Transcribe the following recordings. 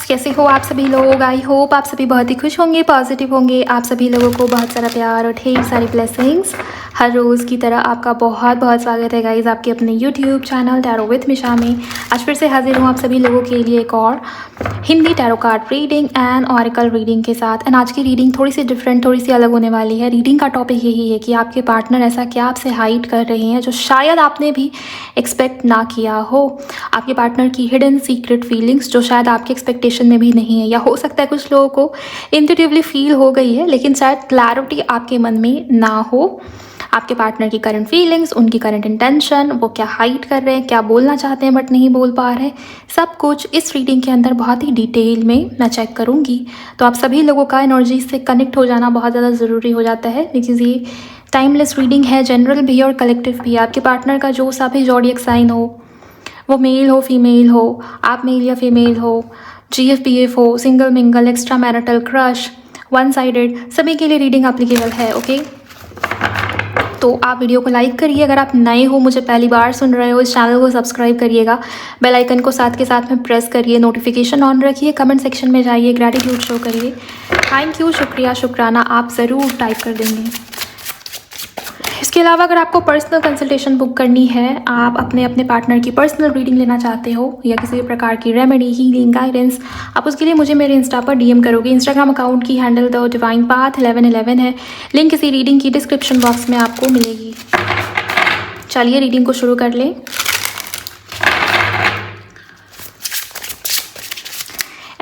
कैसे हो आप सभी लोग। आई होप आप सभी बहुत ही खुश होंगे, पॉजिटिव होंगे। आप सभी लोगों को बहुत सारा प्यार और ढेर सारी ब्लेसिंग्स। हर रोज़ की तरह आपका बहुत बहुत स्वागत है गाइज़ आपके अपने यूट्यूब चैनल टैरो विथ मिशा में। आज फिर से हाजिर हूँ आप सभी लोगों के लिए एक और Hindi tarot card reading and oracle reading के साथ। एंड आज की रीडिंग थोड़ी सी डिफरेंट, थोड़ी सी अलग होने वाली है। रीडिंग का टॉपिक यही है कि आपके पार्टनर ऐसा क्या आपसे हाइड कर रहे हैं जो शायद आपने भी एक्सपेक्ट ना किया हो। आपके पार्टनर की हिडन सीक्रेट फीलिंग्स जो शायद आपके एक्सपेक्टेशन में भी नहीं है, या हो सकता है कुछ लोगों को इंट्यूटिवली फील हो गई है लेकिन शायद क्लैरिटी आपके मन में ना हो। आपके पार्टनर की करंट फीलिंग्स, उनकी करंट इंटेंशन, वो क्या हाइड कर रहे हैं, क्या बोलना चाहते हैं बट नहीं बोल पा रहे, सब कुछ इस रीडिंग के अंदर बहुत ही डिटेल में मैं चेक करूँगी। तो आप सभी लोगों का एनर्जी से कनेक्ट हो जाना बहुत ज़्यादा ज़रूरी हो जाता है बिकॉज ये टाइमलेस रीडिंग है, जनरल भी और कलेक्टिव भी। आपके पार्टनर का जो सा भी ज़ोडिएक साइन हो, वो मेल हो फीमेल हो, आप मेल या फीमेल हो, GF-PF हो, single mingle, extra marital, crush, one sided, सभी के लिए रीडिंग एप्लीकेबल है। ओके, तो आप वीडियो को लाइक करिए। अगर आप नए हो, मुझे पहली बार सुन रहे हो, इस चैनल को सब्सक्राइब करिएगा। बेल आइकन को साथ के साथ में प्रेस करिए, नोटिफिकेशन ऑन रखिए, कमेंट सेक्शन में जाइए, ग्रैटिट्यूड शो करिए। थैंक यू, शुक्रिया, शुक्राना आप ज़रूर टाइप कर देंगे। इसके अलावा अगर आपको पर्सनल कंसल्टेशन बुक करनी है, आप अपने पार्टनर की पर्सनल रीडिंग लेना चाहते हो या किसी भी प्रकार की रेमेडी, हीलिंग, गाइडेंस, आप उसके लिए मुझे मेरे इंस्टा पर DM करोगे। इंस्टाग्राम अकाउंट की हैंडल द डिवाइन पाथ 1111 है। लिंक इसी रीडिंग की डिस्क्रिप्शन बॉक्स में आपको मिलेगी। चलिए रीडिंग को शुरू कर लें।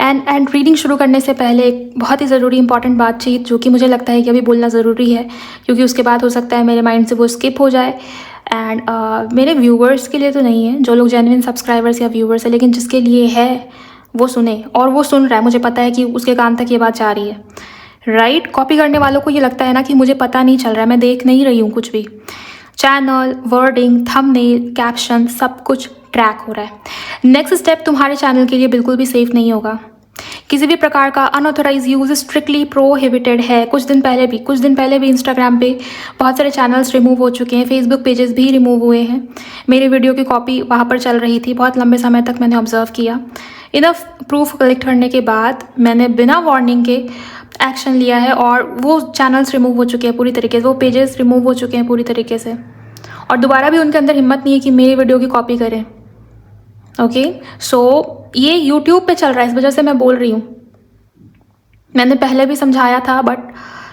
एंड रीडिंग शुरू करने से पहले एक बहुत ही ज़रूरी इंपॉर्टेंट बातचीत जो कि मुझे लगता है कि अभी बोलना ज़रूरी है, क्योंकि उसके बाद हो सकता है मेरे माइंड से वो स्किप हो जाए। एंड मेरे व्यूवर्स के लिए तो नहीं है, जो लोग जेन्युइन सब्सक्राइबर्स या व्यूवर्स है, लेकिन जिसके लिए है वो सुने, और वो सुन रहा है, मुझे पता है कि उसके कान तक ये बात जा रही है। राइट, कॉपी करने वालों को ये लगता है ना कि मुझे पता नहीं चल रहा है, मैं देख नहीं रही हूँ कुछ भी। चैनल, वर्डिंग, थंबनेल, कैप्शन, सब कुछ ट्रैक हो रहा है। नेक्स्ट स्टेप तुम्हारे चैनल के लिए बिल्कुल भी सेफ नहीं होगा। किसी भी प्रकार का अनऑथोराइज यूज स्ट्रिक्टली प्रोहिबिटेड है। कुछ दिन पहले भी इंस्टाग्राम पे बहुत सारे चैनल्स रिमूव हो चुके हैं, फेसबुक पेजेस भी रिमूव हुए हैं। मेरी वीडियो की कॉपी वहाँ पर चल रही थी, बहुत लंबे समय तक मैंने ऑब्जर्व किया। इनफ प्रूफ कलेक्ट करने के बाद मैंने बिना वार्निंग के एक्शन लिया है और वो चैनल्स रिमूव हो चुके हैं पूरी तरीके से, वो पेजेस रिमूव हो चुके हैं पूरी तरीके से, और दोबारा भी उनके अंदर हिम्मत नहीं है कि मेरी वीडियो की कॉपी करें। ओके, सो ये यूट्यूब पे चल रहा है, इस वजह से मैं बोल रही हूँ। मैंने पहले भी समझाया था बट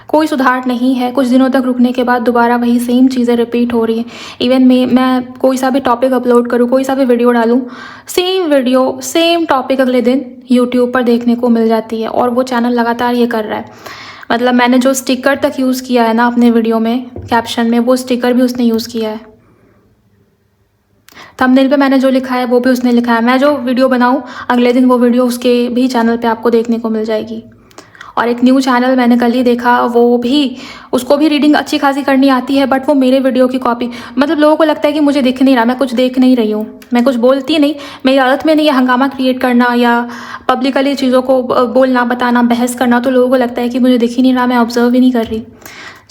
कोई सुधार नहीं है। कुछ दिनों तक रुकने के बाद दोबारा वही सेम चीज़ें रिपीट हो रही हैं। इवन मैं कोई सा भी टॉपिक अपलोड करूँ, कोई सा भी वीडियो डालूँ, सेम वीडियो सेम टॉपिक अगले दिन यूट्यूब पर देखने को मिल जाती है, और वो चैनल लगातार ये कर रहा है। मतलब मैंने जो स्टिकर तक यूज़ किया है ना अपने वीडियो में कैप्शन में, वो स्टिकर भी उसने यूज़ किया है। थंबनेल पे मैंने जो लिखा है वो भी उसने लिखा है। मैं जो वीडियो बनाऊँ अगले दिन वो वीडियो उसके भी चैनल पे आपको देखने को मिल जाएगी। और एक न्यू चैनल मैंने कल ही देखा, वो भी, उसको भी रीडिंग अच्छी खासी करनी आती है बट वो मेरे वीडियो की कॉपी, मतलब लोगों को लगता है कि मुझे दिख नहीं रहा, मैं कुछ देख नहीं रही हूँ, मैं कुछ बोलती नहीं, मेरी आदत में नहीं है हंगामा क्रिएट करना या पब्लिकली चीज़ों को बोलना, बताना, बहस करना। तो लोगों को लगता है कि मुझे दिख ही नहीं रहा, मैं ऑब्जर्व ही नहीं कर रही,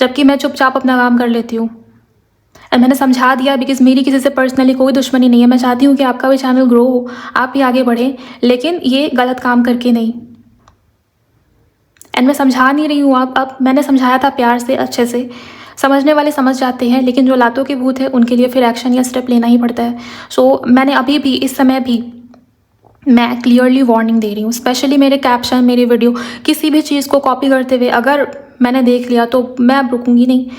जबकि मैं चुपचाप अपना काम कर लेती हूँ। और मैंने समझा दिया बिकॉज मेरी किसी से पर्सनली कोई दुश्मनी नहीं है। मैं चाहती हूँ कि आपका भी चैनल ग्रो हो, आप भी आगे बढ़ें, लेकिन ये गलत काम करके नहीं। एंड मैं समझा नहीं रही हूँ, अब मैंने समझाया था प्यार से, अच्छे से, समझने वाले समझ जाते हैं, लेकिन जो लातों के भूत है उनके लिए फिर एक्शन या स्टेप लेना ही पड़ता है। सो मैंने अभी भी, इस समय भी मैं क्लियरली वार्निंग दे रही हूँ। स्पेशली मेरे कैप्शन, मेरी वीडियो, किसी भी चीज़ को कॉपी करते हुए अगर मैंने देख लिया तो मैं अब रुकूंगी नहीं।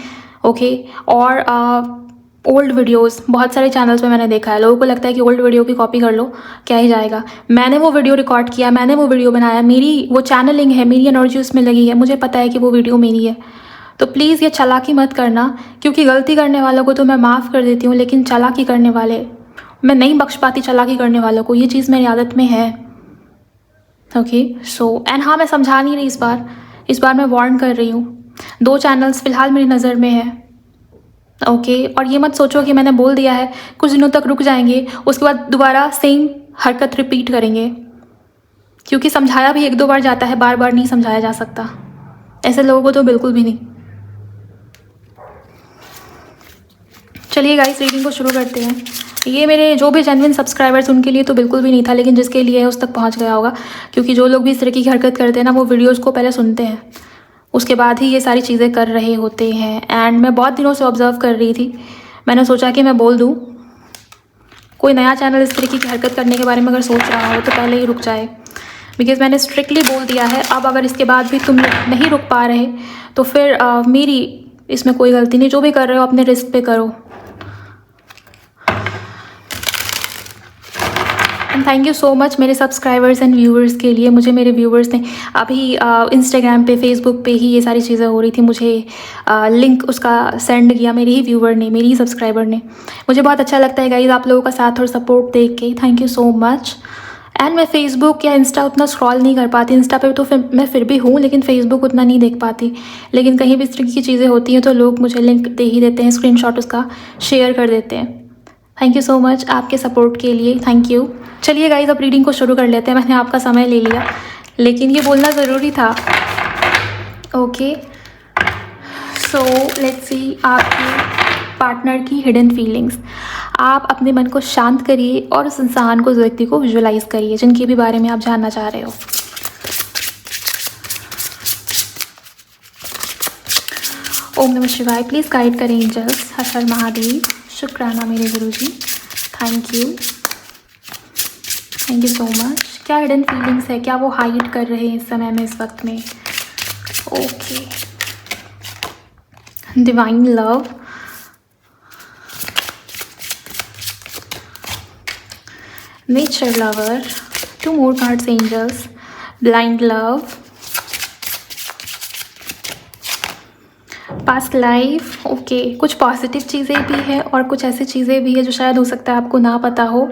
ओके, और ओल्ड वीडियोस बहुत सारे चैनल्स पे मैंने देखा है, लोगों को लगता है कि ओल्ड वीडियो की कॉपी कर लो, क्या ही जाएगा। मैंने वो वीडियो रिकॉर्ड किया, मैंने वो वीडियो बनाया, मेरी वो चैनलिंग है, मेरी एनर्जी उसमें लगी है, मुझे पता है कि वो वीडियो मेरी है। तो प्लीज़ ये चालाकी मत करना, क्योंकि गलती करने वालों को तो मैं माफ़ कर देती हूँ, लेकिन चालाकी करने वाले मैं नहीं बख्श पाती। चालाकी करने वालों को ये चीज़ मेरी आदत में है। ओके, सो एंड हाँ, मैं समझा नहीं रही इस बार मैं वार्न कर रही हूँ। 2 चैनल्स फ़िलहाल मेरी नज़र में है। ओके, और ये मत सोचो कि मैंने बोल दिया है कुछ दिनों तक रुक जाएंगे, उसके बाद दोबारा सेम हरकत रिपीट करेंगे, क्योंकि समझाया भी 1-2 बार जाता है, बार बार नहीं समझाया जा सकता। ऐसे लोगों को तो बिल्कुल भी नहीं। चलिए गाइस, रीडिंग को शुरू करते हैं। ये मेरे जो भी जेन्युइन सब्सक्राइबर्स उनके लिए तो बिल्कुल भी नहीं था, लेकिन जिसके लिए है उस तक पहुंच गया होगा, क्योंकि जो लोग भी इस तरह की हरकत करते हैं ना, वो वीडियोज़ को पहले सुनते हैं, उसके बाद ही ये सारी चीज़ें कर रहे होते हैं। एंड मैं बहुत दिनों से ऑब्ज़र्व कर रही थी, मैंने सोचा कि मैं बोल दूँ, कोई नया चैनल इस तरीके की हरकत करने के बारे में अगर सोच रहा हो तो पहले ही रुक जाए, बिकॉज़ मैंने स्ट्रिक्टली बोल दिया है। अब अगर इसके बाद भी तुम नहीं रुक पा रहे तो फिर मेरी इसमें कोई गलती नहीं, जो भी कर रहे हो अपने रिस्क पे करो। And thank you so much मेरे सब्सक्राइबर्स एंड व्यूअर्स के लिए। मुझे मेरे व्यूअर्स ने अभी इंस्टाग्राम पे, फेसबुक पे ही ये सारी चीज़ें हो रही थी, मुझे लिंक उसका सेंड किया मेरे ही व्यूअर ने, मेरी ही सब्सक्राइबर ने। मुझे बहुत अच्छा लगता है गाइज आप लोगों का साथ और सपोर्ट देख के, thank you so much. And मैं फेसबुक या इंस्टा उतना स्क्रॉल नहीं कर पाती, इंस्टा पे तो मैं फिर भी हूँ, लेकिन फेसबुक उतना नहीं देख पाती। लेकिन कहीं भी इस तरह की चीज़ें होती हैं तो लोग मुझे लिंक दे ही देते हैं, स्क्रीनशॉट उसका शेयर कर देते हैं। थैंक यू सो मच आपके सपोर्ट के लिए, थैंक यू। चलिए गाइज अब रीडिंग को शुरू कर लेते हैं। मैंने आपका समय ले लिया, लेकिन ये बोलना ज़रूरी था। ओके, सो लेट्स सी आपके पार्टनर की हिडन फीलिंग्स। आप अपने मन को शांत करिए और उस इंसान को, उस व्यक्ति को विजुअलाइज करिए जिनके भी बारे में आप जानना चाह रहे हो। ओम नमः शिवाय। प्लीज़ गाइड करें एंजल्स। हर हर महादेव। शुक्राना मेरे गुरुजी, thank you, thank you so much. क्या हिडन फीलिंग्स है, क्या वो हाइड कर रहे हैं इस समय में, इस वक्त में? Okay, divine love, nature lover, 2 more cards angels, blind love, past life. Okay, कुछ पॉजिटिव चीज़ें भी है और कुछ ऐसी चीज़ें भी है जो शायद हो सकता है आपको ना पता हो।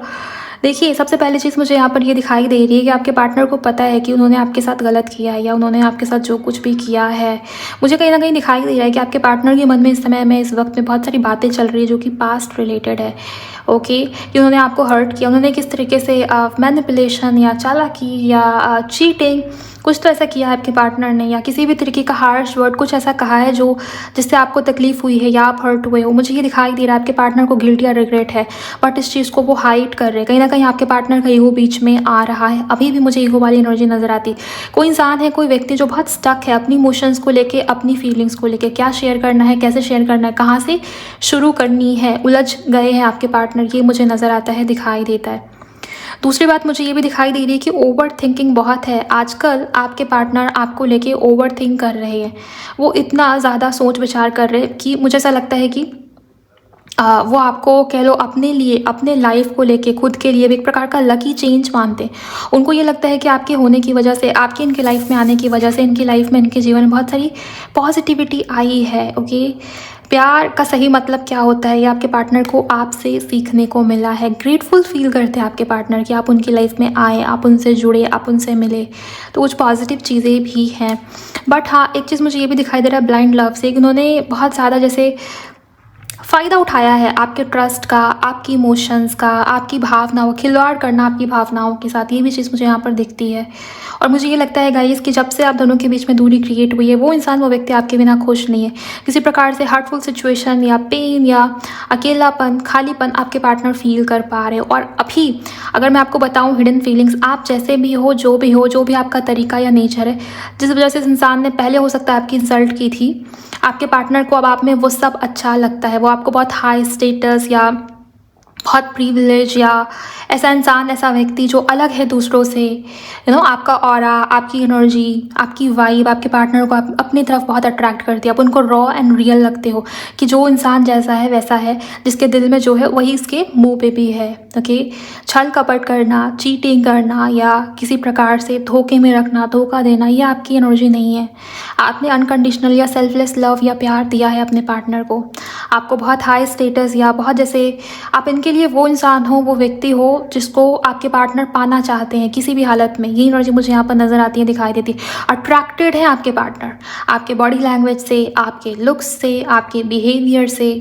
देखिए, सबसे पहली चीज़ मुझे यहाँ पर ये दिखाई दे रही है कि आपके पार्टनर को पता है कि उन्होंने आपके साथ गलत किया है, या उन्होंने आपके साथ जो कुछ भी किया है, मुझे कहीं ना कहीं दिखाई दे रहा है कि आपके पार्टनर के मन में इस समय में, इस वक्त में बहुत सारी बातें चल रही है जो कि पास्ट रिलेटेड है। ओके, कि उन्होंने आपको हर्ट किया, उन्होंने किस तरीके से मैनिपुलेशन या चालाकी या चीटिंग कुछ तो ऐसा किया है आपके पार्टनर ने, या किसी भी तरीके का हार्श वर्ड कुछ ऐसा कहा है जो जिससे आपको तकलीफ हुई है या आप हर्ट हुए हो। मुझे ये दिखाई दे रहा है आपके पार्टनर को गिल्ट या रिग्रेट है, बट इस चीज़ को वो हाइड कर रहे हैं। कहीं ना कहीं आपके पार्टनर का ईगो बीच में आ रहा है। अभी भी मुझे ईगो वाली एनर्जी नजर आती। कोई इंसान है, कोई व्यक्ति जो बहुत स्टक है अपनी इमोशंस को लेके, अपनी फीलिंग्स को लेके, क्या शेयर करना है, कैसे शेयर करना है, कहाँ से शुरू करनी है, उलझ गए हैं आपके पार्टनर। ये मुझे नज़र आता है, दिखाई देता है। दूसरी बात मुझे ये भी दिखाई दे रही है कि ओवर थिंकिंग बहुत है आजकल। आपके पार्टनर आपको लेके ओवर थिंक कर रहे हैं, वो इतना ज़्यादा सोच विचार कर रहे हैं कि मुझे ऐसा लगता है कि वो आपको कह लो अपने लिए, अपने लाइफ को लेके, खुद के लिए भी एक प्रकार का लकी चेंज मानते हैं। उनको ये लगता है कि आपके होने की वजह से, आपके इनके लाइफ में आने की वजह से, इनकी लाइफ में, इनके जीवन में बहुत सारी पॉजिटिविटी आई है। ओके, प्यार का सही मतलब क्या होता है ये आपके पार्टनर को आपसे सीखने को मिला है। ग्रेटफुल फील करते हैं आपके पार्टनर कि आप उनकी लाइफ में आए, आप उनसे जुड़े, आप उनसे मिले, तो कुछ पॉजिटिव चीज़ें भी हैं। बट हाँ, एक चीज़ मुझे ये भी दिखाई दे रहा है ब्लाइंड लव से कि उन्होंने बहुत ज़्यादा जैसे फ़ायदा उठाया है आपके ट्रस्ट का, आपकी इमोशंस का, आपकी भावनाओं, खिलवाड़ करना आपकी भावनाओं के साथ। ये भी चीज़ मुझे यहाँ पर दिखती है। और मुझे ये लगता है गाइस कि जब से आप दोनों के बीच में दूरी क्रिएट हुई है, वो इंसान, वो व्यक्ति आपके बिना खुश नहीं है। किसी प्रकार से हार्टफुल सिचुएशन या पेन या अकेलापन, खालीपन आपके पार्टनर फील कर पा रहे हो। और अभी अगर मैं आपको बताऊँ हिडन फीलिंग्स, आप जैसे भी हो, जो भी आपका तरीका या नेचर है, जिस वजह से इस इंसान ने पहले हो सकता है आपकी इंसल्ट की थी, आपके पार्टनर को अब आप में वो सब अच्छा लगता है। वो आपको बहुत हाई स्टेटस या बहुत प्रिविलेज या ऐसा इंसान, ऐसा व्यक्ति जो अलग है दूसरों से, आपका ऑरा, आपकी एनर्जी, आपकी वाइब आपके पार्टनर को आप अपनी तरफ बहुत अट्रैक्ट करती है। आप उनको रॉ एंड रियल लगते हो कि जो इंसान जैसा है वैसा है, जिसके दिल में जो है वही इसके मुंह पे भी है। ओके, छल कपट करना, चीटिंग करना या किसी प्रकार से धोखे में रखना, धोखा देना, ये आपकी एनर्जी नहीं है। आपने अनकंडीशनल या सेल्फलेस लव या प्यार दिया है अपने पार्टनर को। आपको बहुत हाई स्टेटस या बहुत जैसे आप इनके लिए वो इंसान हो, वो व्यक्ति हो जिसको आपके पार्टनर पाना चाहते हैं किसी भी हालत में। ये एनर्जी मुझे यहाँ पर नज़र आती है, दिखाई देती है। अट्रैक्टेड है आपके पार्टनर आपके बॉडी लैंग्वेज से, आपके लुक्स से, आपके बिहेवियर से,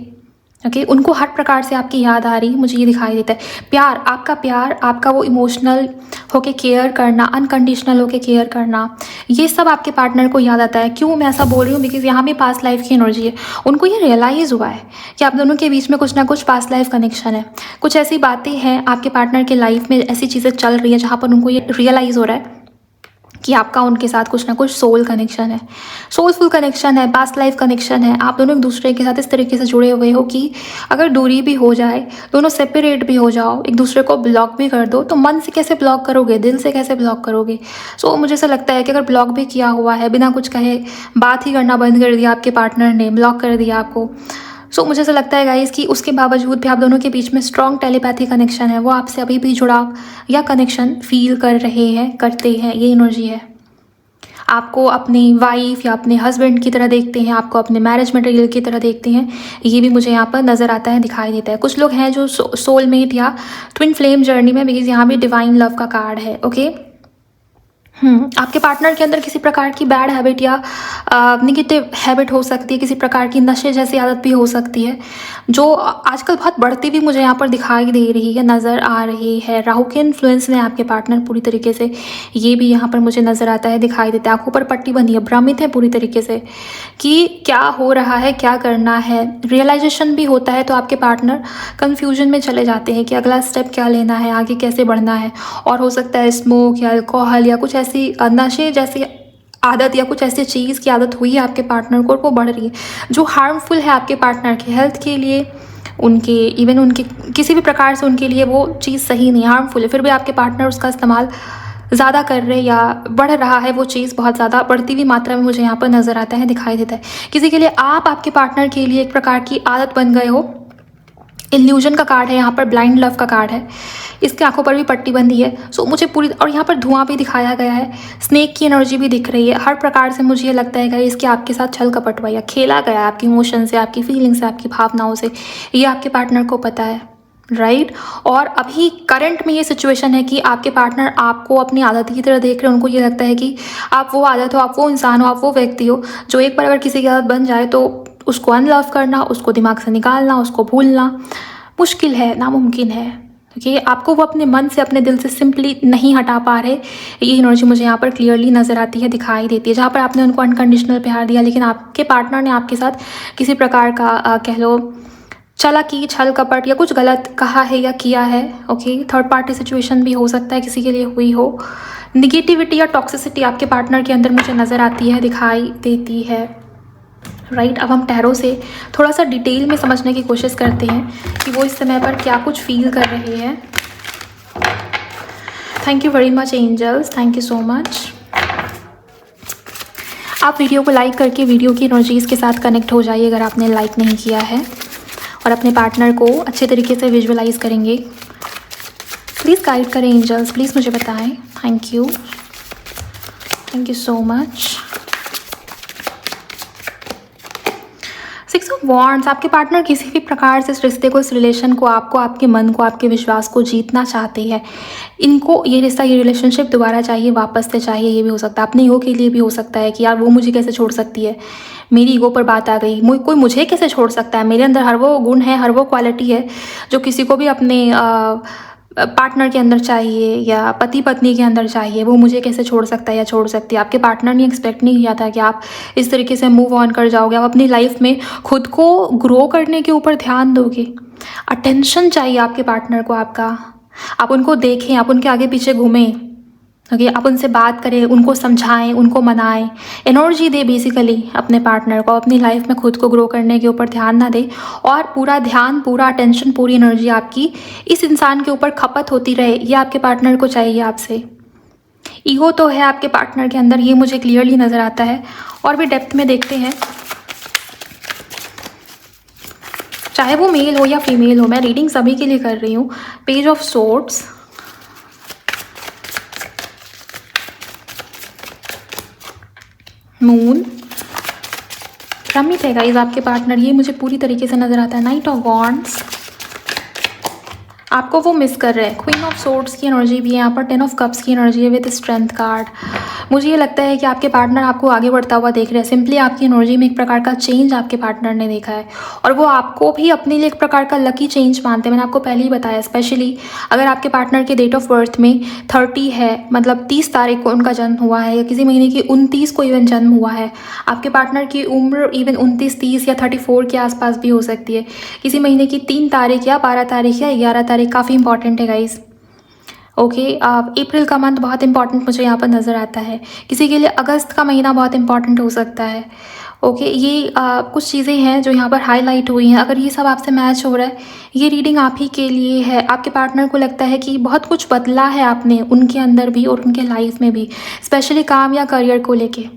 ओके उनको हर प्रकार से आपकी याद आ रही, मुझे ये दिखाई देता है। प्यार, आपका वो इमोशनल होके केयर करना, अनकंडीशनल होके केयर करना, ये सब आपके पार्टनर को याद आता है। क्यों मैं ऐसा बोल रही हूँ? बिकॉज यहाँ भी पास्ट लाइफ की एनर्जी है। उनको ये रियलाइज़ हुआ है कि आप दोनों के बीच में कुछ ना कुछ पास्ट लाइफ कनेक्शन है। कुछ ऐसी बातें हैं आपके पार्टनर के लाइफ में, ऐसी चीज़ें चल रही हैं जहाँ पर उनको ये रियलाइज़ हो रहा है कि आपका उनके साथ कुछ ना कुछ सोल कनेक्शन है, सोलफुल कनेक्शन है, पास्ट लाइफ कनेक्शन है। आप दोनों एक दूसरे के साथ इस तरीके से जुड़े हुए हो कि अगर दूरी भी हो जाए, दोनों सेपरेट भी हो जाओ, एक दूसरे को ब्लॉक भी कर दो, तो मन से कैसे ब्लॉक करोगे, दिल से कैसे ब्लॉक करोगे? मुझे ऐसा लगता है कि अगर ब्लॉक भी किया हुआ है, बिना कुछ कहे बात ही करना बंद कर दिया आपके पार्टनर ने, ब्लॉक कर दिया आपको, मुझे ऐसा लगता है गाइस कि उसके बावजूद भी आप दोनों के बीच में स्ट्रॉन्ग टेलीपैथी कनेक्शन है। वो आपसे अभी भी जुड़ाव या कनेक्शन फील कर रहे हैं, करते हैं, ये एनर्जी है। आपको अपनी वाइफ या अपने हस्बैंड की तरह देखते हैं, आपको अपने मैरिज मटेरियल की तरह देखते हैं, ये भी मुझे यहाँ पर नज़र आता है, दिखाई देता है। कुछ लोग हैं जो सोलमेट या ट्विन फ्लेम जर्नी में, बिकॉज यहाँ भी डिवाइन लव का कार्ड है। ओके आपके पार्टनर के अंदर किसी प्रकार की बैड हैबिट या निगेटिव हैबिट हो सकती है, किसी प्रकार की नशे जैसी आदत भी हो सकती है, जो आजकल बहुत बढ़ती हुई मुझे यहाँ पर दिखाई दे रही है, नज़र आ रही है। राहु के इन्फ्लुएंस में आपके पार्टनर पूरी तरीके से, ये भी यहाँ पर मुझे नज़र आता है, दिखाई देता है। आंखों पर पट्टी बंधी है, भ्रमित है पूरी तरीके से कि क्या हो रहा है, क्या करना है। रियलाइजेशन भी होता है तो आपके पार्टनर कन्फ्यूजन में चले जाते हैं कि अगला स्टेप क्या लेना है, आगे कैसे बढ़ना है। और हो सकता है स्मोक या अल्कोहल या कुछ ऐसी नशे जैसी आदत या कुछ ऐसी चीज़ की आदत हुई है आपके पार्टनर को, और वो बढ़ रही है, जो हार्मफुल है आपके पार्टनर की हेल्थ के लिए, उनके इवन उनके किसी भी प्रकार से उनके लिए वो चीज़ सही नहीं, हार्मफुल है, फिर भी आपके पार्टनर उसका इस्तेमाल ज़्यादा कर रहे हैं या बढ़ रहा है वो चीज़, बहुत ज़्यादा बढ़ती हुई मात्रा में मुझे यहाँ पर नज़र आता है, दिखाई देता है। किसी के लिए आप आपके पार्टनर के लिए एक प्रकार की आदत बन गए हो। इल्यूजन का कार्ड है यहाँ पर, ब्लाइंड लव का कार्ड है, इसके आंखों पर भी पट्टी बंधी है। मुझे पूरी, और यहाँ पर धुआं भी दिखाया गया है, स्नेक की एनर्जी भी दिख रही है। हर प्रकार से मुझे ये लगता है कि इसके आपके साथ छल कपट हुआ या खेला गया आपके इमोशन से, आपकी फीलिंग से, आपकी भावनाओं से, ये आपके पार्टनर को पता है, राइट। और अभी करंट में ये सिचुएशन है कि आपके पार्टनर आपको अपनी आदत की तरह देख रहे हैं। उनको ये लगता है कि आप वो आदत हो, आप वो इंसान हो, आप वो व्यक्ति हो जो एक बार अगर किसी की आदत बन जाए तो उसको अनलव करना, उसको दिमाग से निकालना, उसको भूलना मुश्किल है, नामुमकिन है, क्योंकि आपको वो अपने मन से, अपने दिल से सिंपली नहीं हटा पा रहे। ये एनर्जी मुझे यहाँ पर क्लियरली नज़र आती है, दिखाई देती है। जहाँ पर आपने उनको अनकंडीशनल प्यार दिया, लेकिन आपके पार्टनर ने आपके साथ किसी प्रकार का कह लो चालाकी, छल कपट या कुछ गलत कहा है या किया है। ओके थर्ड पार्टी सिचुएशन भी हो सकता है किसी के लिए हुई हो। निगेटिविटी या टॉक्सिसिटी आपके पार्टनर के अंदर मुझे नज़र आती है, दिखाई देती है, राइट। अब हम टैरो से थोड़ा सा डिटेल में समझने की कोशिश करते हैं कि वो इस समय पर क्या कुछ फील कर रहे हैं। Thank you very much angels, thank you so much. आप वीडियो को लाइक करके वीडियो की एनर्जीज़ के साथ कनेक्ट हो जाइए अगर आपने लाइक नहीं किया है, और अपने पार्टनर को अच्छे तरीके से विजुअलाइज करेंगे। प्लीज़ गाइड करें एंजल्स, प्लीज़ मुझे बताएं। Thank you so much. 6 of wands, आपके पार्टनर किसी भी प्रकार से इस रिश्ते को, इस रिलेशन को, आपको, आपके मन को, आपके विश्वास को जीतना चाहते हैं। इनको ये रिश्ता, ये रिलेशनशिप दोबारा चाहिए, वापस से चाहिए। ये भी हो सकता है अपने ईगो के लिए भी हो सकता है कि यार वो मुझे कैसे छोड़ सकती है, मेरी ईगो पर बात आ गई, कोई मुझे कैसे छोड़ सकता है। मेरे अंदर हर वो गुण है, हर वो क्वालिटी है जो किसी को भी अपने पार्टनर के अंदर चाहिए या पति पत्नी के अंदर चाहिए। वो मुझे कैसे छोड़ सकता है या छोड़ सकती है। आपके पार्टनर ने एक्सपेक्ट नहीं किया था कि आप इस तरीके से मूव ऑन कर जाओगे। आप अपनी लाइफ में खुद को ग्रो करने के ऊपर ध्यान दोगे। अटेंशन चाहिए आपके पार्टनर को आपका। आप उनको देखें, आप उनके आगे पीछे घूमें, ओके आप उनसे बात करें, उनको समझाएं, उनको मनाएं, एनर्जी दे बेसिकली अपने पार्टनर को। अपनी लाइफ में खुद को ग्रो करने के ऊपर ध्यान ना दे, और पूरा ध्यान, पूरा अटेंशन, पूरी एनर्जी आपकी इस इंसान के ऊपर खपत होती रहे। ये आपके पार्टनर को चाहिए आपसे। ईगो तो है आपके पार्टनर के अंदर, ये मुझे क्लियरली नज़र आता है। और भी डेप्थ में देखते हैं, चाहे वो मेल हो या फीमेल हो, मैं रीडिंग सभी के लिए कर रही हूँ। पेज ऑफ सोर्ड्स, मून, भ्रमित है गाइस आपके पार्टनर, ये मुझे पूरी तरीके से नज़र आता है। नाइट ऑफ वॉन्ड्स, आपको वो मिस कर रहे हैं। क्वीन ऑफ सोर्ड्स की एनर्जी भी है यहाँ पर, 10 ऑफ कप्स की एनर्जी है विद स्ट्रेंथ कार्ड। मुझे ये लगता है कि आपके पार्टनर आपको आगे बढ़ता हुआ देख रहे हैं। सिंपली आपकी एनर्जी में एक प्रकार का चेंज आपके पार्टनर ने देखा है और वो आपको भी अपने लिए एक प्रकार का लकी चेंज मानते हैं। मैंने आपको पहले ही बताया, स्पेशली अगर आपके पार्टनर के डेट ऑफ बर्थ में 30 है, मतलब 30 तारीख को उनका जन्म हुआ है या किसी महीने की 29 को इवन जन्म हुआ है। आपके पार्टनर की उम्र इवन 29, 30 या 34 के आसपास भी हो सकती है। किसी महीने की 3 तारीख या 12 तारीख या 11 तारीख काफ़ी इंपॉर्टेंट है गाइज। ओके, अप्रैल का मंथ बहुत इंपॉर्टेंट मुझे यहाँ पर नज़र आता है। किसी के लिए अगस्त का महीना बहुत इंपॉर्टेंट हो सकता है। ओके, ये कुछ चीज़ें हैं जो यहाँ पर हाईलाइट हुई हैं। अगर ये सब आपसे मैच हो रहा है, ये रीडिंग आप ही के लिए है। आपके पार्टनर को लगता है कि बहुत कुछ बदला है आपने उनके अंदर भी और उनके लाइफ में भी, स्पेशली काम या करियर को लेके।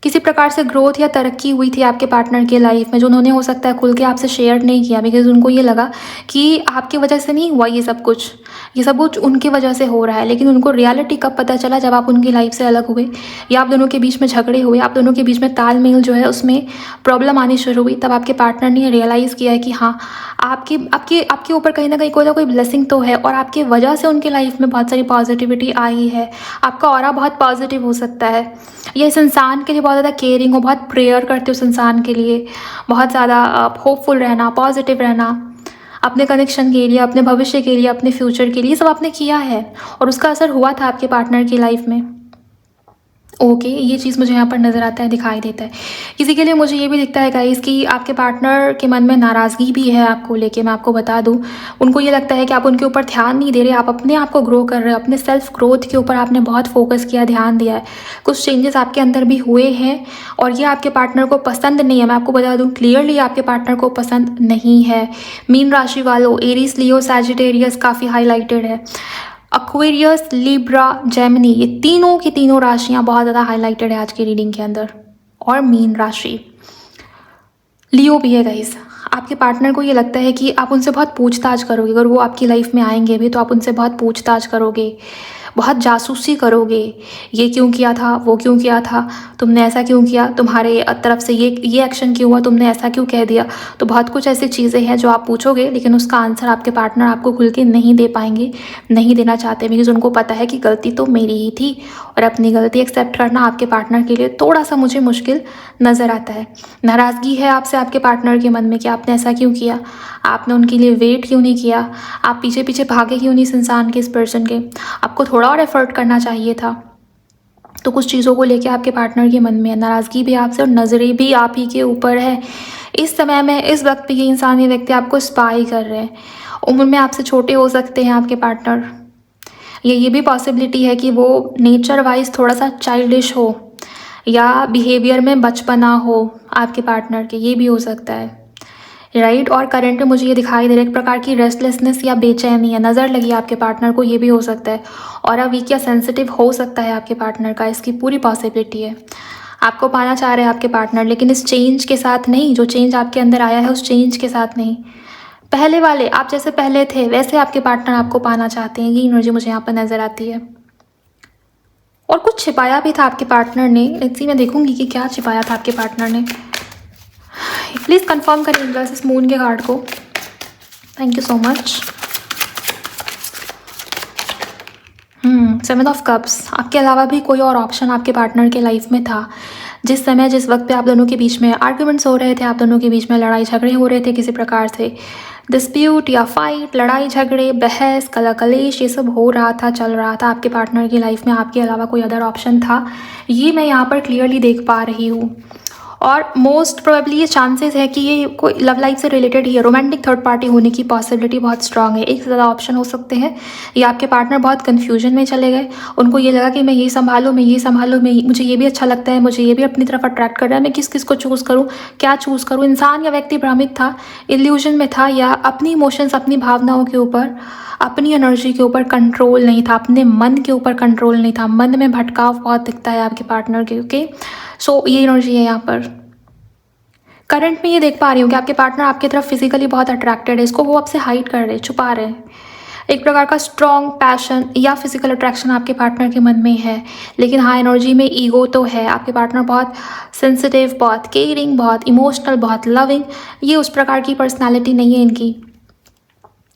किसी प्रकार से ग्रोथ या तरक्की हुई थी आपके पार्टनर के लाइफ में, जो उन्होंने हो सकता है खुल के आपसे शेयर नहीं किया, बिकॉज उनको ये लगा कि आपकी वजह से नहीं हुआ ये सब कुछ उनकी वजह से हो रहा है। लेकिन उनको रियलिटी कब पता चला, जब आप उनकी लाइफ से अलग हुए या आप दोनों के बीच में झगड़े हुए, आप दोनों के बीच में तालमेल जो है उसमें प्रॉब्लम आनी शुरू हुई। तब आपके पार्टनर ने रियलाइज़ किया है कि हाँ, आपके ऊपर कहीं ना कहीं कोई ना कोई ब्लेसिंग तो है और आपकी वजह से उनकी लाइफ में बहुत सारी पॉजिटिविटी आई है। आपका ऑरा बहुत पॉजिटिव हो सकता है। ये इस इंसान के लिए बहुत ज़्यादा केयरिंग हो, बहुत प्रेयर करते हो उस इंसान के लिए, बहुत ज़्यादा होपफुल रहना, पॉजिटिव रहना, अपने कनेक्शन के लिए, अपने भविष्य के लिए, अपने फ्यूचर के लिए, सब आपने किया है और उसका असर हुआ था आपके पार्टनर की लाइफ में। ओके, ये चीज़ मुझे यहाँ पर नज़र आता है, दिखाई देता है। किसी के लिए मुझे ये भी दिखता है गाइस कि आपके पार्टनर के मन में नाराज़गी भी है आपको लेके। मैं आपको बता दूँ, उनको ये लगता है कि आप उनके ऊपर ध्यान नहीं दे रहे, आप अपने आप को ग्रो कर रहे हो, अपने सेल्फ ग्रोथ के ऊपर आपने बहुत फोकस किया, ध्यान दिया है। कुछ चेंजेस आपके अंदर भी हुए हैं और ये आपके पार्टनर को पसंद नहीं है। मैं आपको बता दूँ, क्लियरली आपके पार्टनर को पसंद नहीं है। मीन राशि वालों, एरीज, लियो, सैजिटेरियस काफ़ी हाईलाइटेड है। एक्वेरियस, लिब्रा, जेमिनी, ये तीनों की तीनों राशियां बहुत ज़्यादा हाईलाइटेड है आज की रीडिंग के अंदर। और मीन राशि लियो भी है गाइस। आपके पार्टनर को ये लगता है कि आप उनसे बहुत पूछताछ करोगे, अगर वो आपकी लाइफ में आएंगे भी तो आप उनसे बहुत पूछताछ करोगे, बहुत जासूसी करोगे। ये क्यों किया था, वो क्यों किया था, तुमने ऐसा क्यों किया, तुम्हारे तरफ से ये एक्शन क्यों हुआ, तुमने ऐसा क्यों कह दिया। तो बहुत कुछ ऐसी चीज़ें हैं जो आप पूछोगे, लेकिन उसका आंसर आपके पार्टनर आपको खुल के नहीं दे पाएंगे, नहीं देना चाहते, बिकॉज उनको पता है कि गलती तो मेरी ही थी। और अपनी गलती एक्सेप्ट करना आपके पार्टनर के लिए थोड़ा सा मुझे मुश्किल नज़र आता है। नाराज़गी है आपसे आपके पार्टनर के मन में कि आपने ऐसा क्यों किया, आपने उनके लिए वेट क्यों नहीं किया, आप पीछे पीछे भागे क्यों नहीं इस इंसान के, इस पर्सन के। आपको थोड़ा और एफर्ट करना चाहिए था। तो कुछ चीज़ों को लेके आपके पार्टनर के मन में नाराज़गी भी आपसे और नज़रें भी आप ही के ऊपर है। इस समय में, इस वक्त पे ये इंसान, ये व्यक्ति आपको स्पाई कर रहे हैं। उम्र में आपसे छोटे हो सकते हैं आपके पार्टनर। ये भी पॉसिबिलिटी है कि वो नेचर वाइज थोड़ा सा चाइल्डिश हो या बिहेवियर में बचपना हो आपके पार्टनर के, ये भी हो सकता है, राइट। और करंट में मुझे ये दिखाई दे रहा है एक प्रकार की रेस्टलेसनेस या बेचैनी है, नज़र लगी आपके पार्टनर को, ये भी हो सकता है। और वीक या सेंसिटिव हो सकता है आपके पार्टनर का, इसकी पूरी पॉसिबिलिटी है। आपको पाना चाह रहे हैं आपके पार्टनर, लेकिन इस चेंज के साथ नहीं, जो चेंज आपके अंदर आया है उस चेंज के साथ नहीं। पहले वाले आप जैसे पहले थे वैसे आपके पार्टनर आपको पाना चाहते हैं, ये एनर्जी मुझे यहाँ पर नज़र आती है। और कुछ छिपाया भी था आपके पार्टनर ने, लेट्स सी, मैं देखूंगी कि क्या छिपाया था आपके पार्टनर ने। प्लीज़ कंफर्म करिएगा इस मून के कार्ड को। Thank you so much. 7 of cups. आपके अलावा भी कोई और ऑप्शन आपके पार्टनर के लाइफ में था। जिस समय, जिस वक्त पे आप दोनों के बीच में आर्ग्यूमेंट्स हो रहे थे, आप दोनों के बीच में लड़ाई झगड़े हो रहे थे, किसी प्रकार से डिस्प्यूट या फाइट, लड़ाई झगड़े, बहस, कला कलेश, ये सब हो रहा था, चल रहा था आपके पार्टनर की लाइफ में, आपके अलावा कोई अदर ऑप्शन था, ये मैं यहाँ पर क्लियरली देख पा रही हूँ। और मोस्ट प्रोबेबली ये चांसेस है कि ये कोई लव लाइफ से रिलेटेड ही है। रोमांटिक थर्ड पार्टी होने की पॉसिबिलिटी बहुत स्ट्रांग है। एक से ज़्यादा ऑप्शन हो सकते हैं, या आपके पार्टनर बहुत कन्फ्यूजन में चले गए, उनको ये लगा कि मैं ये संभालूँ, मैं ये संभालूँ, मुझे ये भी अच्छा लगता है, मुझे ये भी अपनी तरफ अट्रैक्ट कर रहा है, मैं किस किस को चूज़ करूँ, क्या चूज़ करूँ। इंसान या व्यक्ति भ्रमित था, इल्यूजन में था, या अपनी इमोशंस, अपनी भावनाओं के ऊपर, अपनी एनर्जी के ऊपर कंट्रोल नहीं था, अपने मन के ऊपर कंट्रोल नहीं था। मन में भटकाव बहुत दिखता है आपके पार्टनर के। ओके, सो ये एनर्जी है यहाँ पर। करंट में ये देख पा रही हूँ कि आपके पार्टनर आपकी तरफ फिजिकली बहुत अट्रैक्टेड है, इसको वो आपसे हाइड कर रहे हैं, छुपा रहे हैं। एक प्रकार का स्ट्रॉन्ग पैशन या फिजिकल अट्रैक्शन आपके पार्टनर के मन में है, लेकिन हाँ, एनर्जी में ईगो तो है। आपके पार्टनर बहुत सेंसिटिव, बहुत केयरिंग, बहुत इमोशनल, बहुत लविंग, ये उस प्रकार की पर्सनालिटी नहीं है इनकी।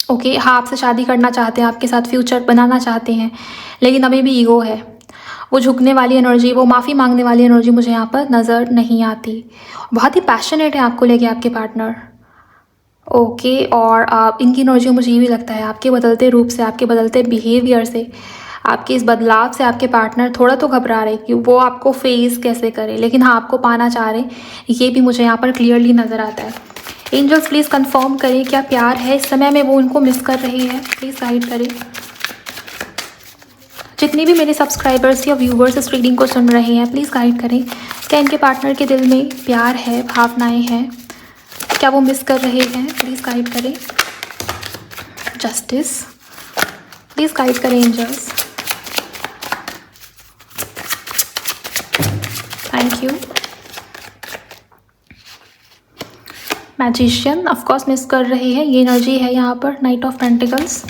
ओके हाँ, आपसे शादी करना चाहते हैं, आपके साथ फ्यूचर बनाना चाहते हैं, लेकिन अभी भी ईगो है। वो झुकने वाली एनर्जी, वो माफ़ी मांगने वाली एनर्जी मुझे यहाँ पर नज़र नहीं आती। बहुत ही पैशनेट है आपको लेके आपके पार्टनर। ओके और आप इनकी एनर्जी मुझे ये भी लगता है आपके बदलते रूप से, आपके बदलते बिहेवियर से, आपके इस बदलाव से आपके पार्टनर थोड़ा तो घबरा रहे कि वो आपको फेस कैसे करे, लेकिन हाँ आपको पाना चाह रहे, ये भी मुझे यहाँ पर क्लियरली नज़र आता है। एंजल्स प्लीज़ कंफर्म करें क्या प्यार है इस समय में वो उनको मिस कर रहे हैं, प्लीज़ गाइड करें। जितने भी मेरे सब्सक्राइबर्स या व्यूवर्स इस रीडिंग को सुन रहे हैं प्लीज़ गाइड करें, क्या इनके पार्टनर के दिल में प्यार है, भावनाएं हैं, क्या वो मिस कर रहे हैं, प्लीज़ गाइड करें। जस्टिस प्लीज़ गाइड करें angels, thank you. Magician of course miss कर रहे हैं, ये एनर्जी है यहाँ पर नाइट ऑफ पेंटिकल्स,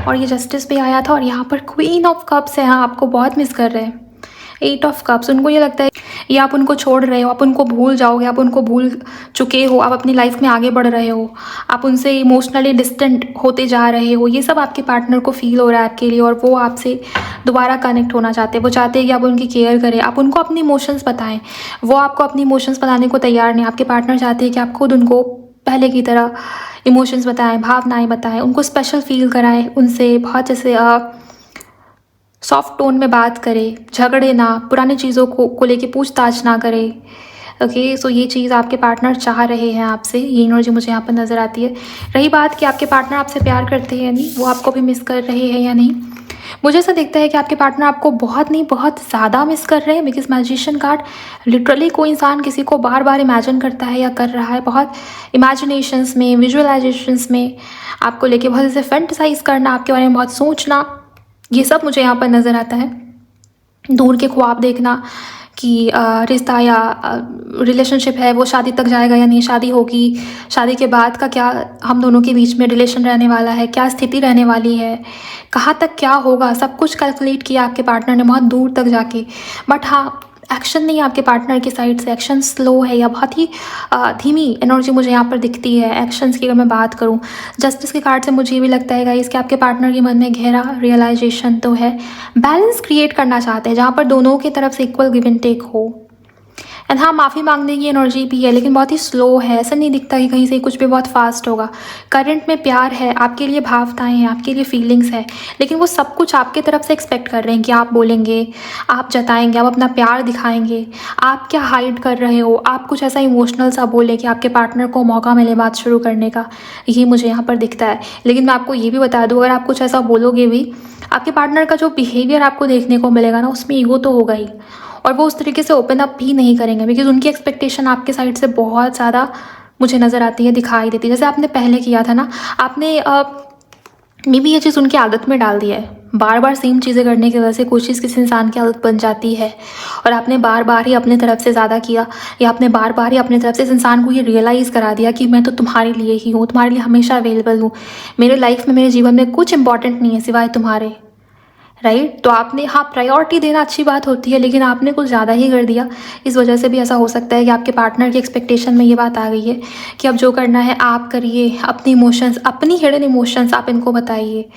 और ये जस्टिस भी आया था, और यहाँ पर क्वीन ऑफ कप्स है, हाँ आपको बहुत मिस कर रहे हैं। 8 ऑफ कप्स, उनको ये लगता है ये आप उनको छोड़ रहे हो, आप उनको भूल जाओगे, आप उनको भूल चुके हो, आप अपनी लाइफ में आगे बढ़ रहे हो, आप उनसे इमोशनली डिस्टेंट होते जा रहे हो, ये सब आपके पार्टनर को फील हो रहा है आपके लिए, और वो आपसे दोबारा कनेक्ट होना चाहते हैं। वो चाहते हैं कि आप उनकी केयर करें, आप उनको अपनी इमोशंस बताएं, वो आपको अपनी इमोशंस बताने को तैयार नहीं। आपके पार्टनर चाहते हैं कि आप खुद उनको पहले की तरह इमोशंस बताएं, भावनाएं बताएं, उनको स्पेशल फील कराएं, उनसे बहुत जैसे सॉफ्ट टोन में बात करें, झगड़े ना, पुरानी चीज़ों को लेके पूछताछ ना करें। ओके सो ये चीज़ आपके पार्टनर चाह रहे हैं आपसे, ये एनर्जी मुझे यहाँ पर नज़र आती है। रही बात कि आपके पार्टनर आपसे प्यार करते हैं या नहीं, वो आपको भी मिस कर रहे हैं या नहीं, मुझे ऐसा दिखता है कि आपके पार्टनर आपको बहुत नहीं बहुत ज़्यादा मिस कर रहे हैं, बिकॉज मैजिशियन कार्ड लिटरली कोई इंसान किसी को बार बार इमेजिन करता है या कर रहा है, बहुत इमेजिनेशंस में, विजुअलाइजेशंस में आपको लेके बहुत ऐसे फैंटेसाइज करना, आपके बारे में बहुत सोचना, ये सब मुझे यहाँ पर नज़र आता है। दूर के ख्वाब देखना कि रिश्ता या रिलेशनशिप है वो शादी तक जाएगा या नहीं, शादी होगी, शादी के बाद का क्या हम दोनों के बीच में रिलेशन रहने वाला है, क्या स्थिति रहने वाली है, कहाँ तक क्या होगा, सब कुछ कैलकुलेट किया आपके पार्टनर ने बहुत दूर तक जाके। बट हाँ एक्शन नहीं है आपके पार्टनर की साइड से, एक्शन स्लो है या बहुत ही धीमी एनर्जी मुझे यहाँ पर दिखती है एक्शंस की। अगर मैं बात करूँ जस्टिस के कार्ड से, मुझे ये भी लगता है गाइस कि आपके पार्टनर के मन में गहरा रियलाइजेशन तो है, बैलेंस क्रिएट करना चाहते हैं जहाँ पर दोनों की तरफ से इक्वल गिव एंड टेक हो। एंड हाँ माफ़ी मांगने की एनर्जी भी है, लेकिन बहुत ही स्लो है, ऐसा नहीं दिखता कि कहीं से कुछ भी बहुत फास्ट होगा। करंट में प्यार है, आपके लिए भावनाएं हैं, आपके लिए फीलिंग्स है, लेकिन वो सब कुछ आपके तरफ से एक्सपेक्ट कर रहे हैं कि आप बोलेंगे, आप जताएंगे, आप अपना प्यार दिखाएंगे। आप क्या हाइड कर रहे हो, आप कुछ ऐसा इमोशनल सा बोले कि आपके पार्टनर को मौका मिले बात शुरू करने का, ये मुझे यहाँ पर दिखता है। लेकिन मैं आपको ये भी बता दूँ, अगर आप कुछ ऐसा बोलोगे भी, आपके पार्टनर का जो बिहेवियर आपको देखने को मिलेगा ना, उसमें ईगो तो होगा ही, और वो उस तरीके से ओपन अप भी नहीं करेंगे, बिकॉज उनकी एक्सपेक्टेशन आपके साइड से बहुत ज़्यादा मुझे नज़र आती है, दिखाई देती है। जैसे आपने पहले किया था ना, आपने मे बी ये चीज़ उनकी आदत में डाल दिया है, बार बार सेम चीज़ें करने की वजह से कोई चीज़ किसी इंसान की आदत बन जाती है, और आपने बार बार ही अपने तरफ से ज़्यादा किया, या आपने बार बार ही अपने तरफ से इस इंसान को ये रियलाइज़ करा दिया कि मैं तो तुम्हारे लिए ही हूँ, तुम्हारे लिए हमेशा अवेलेबल हूँ, मेरे लाइफ में, मेरे जीवन में कुछ इंपॉर्टेंट नहीं है सिवाय तुम्हारे, राइट। तो आपने हाँ प्रायोरिटी देना अच्छी बात होती है, लेकिन आपने कुछ ज़्यादा ही कर दिया। इस वजह से भी ऐसा हो सकता है कि आपके पार्टनर की एक्सपेक्टेशन में ये बात आ गई है कि अब जो करना है आप करिए, अपनी इमोशंस, अपनी हिडन इमोशंस आप इनको बताइए।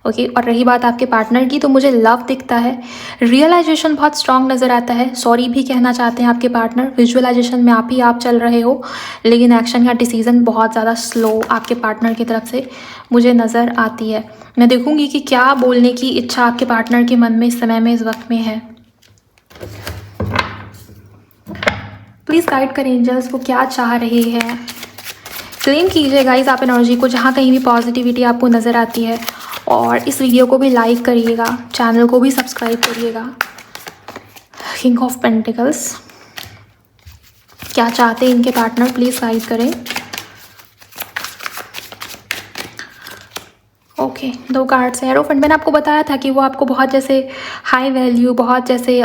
ओके और रही बात आपके पार्टनर की, तो मुझे लव दिखता है, रियलाइजेशन बहुत स्ट्रांग नज़र आता है, सॉरी भी कहना चाहते हैं आपके पार्टनर, विजुअलाइजेशन में आप ही आप चल रहे हो, लेकिन एक्शन या डिसीजन बहुत ज़्यादा स्लो आपके पार्टनर की तरफ से मुझे नज़र आती है। मैं देखूंगी कि क्या बोलने की इच्छा आपके पार्टनर के मन में इस समय में, इस वक्त में है। प्लीज़ गाइड करें एंजल्स, वो क्या चाह रहे हैं। क्लेम कीजिए गाइज आप एनर्जी को, जहाँ कहीं भी पॉजिटिविटी आपको नज़र आती है, और इस वीडियो को भी लाइक करिएगा, चैनल को भी सब्सक्राइब करिएगा। किंग ऑफ पेंटिकल्स, क्या चाहते हैं इनके पार्टनर, प्लीज़ गाइड करें। ओके 2 कार्ड्स है। एरोफेंट, मैंने आपको बताया था कि वो आपको बहुत जैसे हाई वैल्यू, बहुत जैसे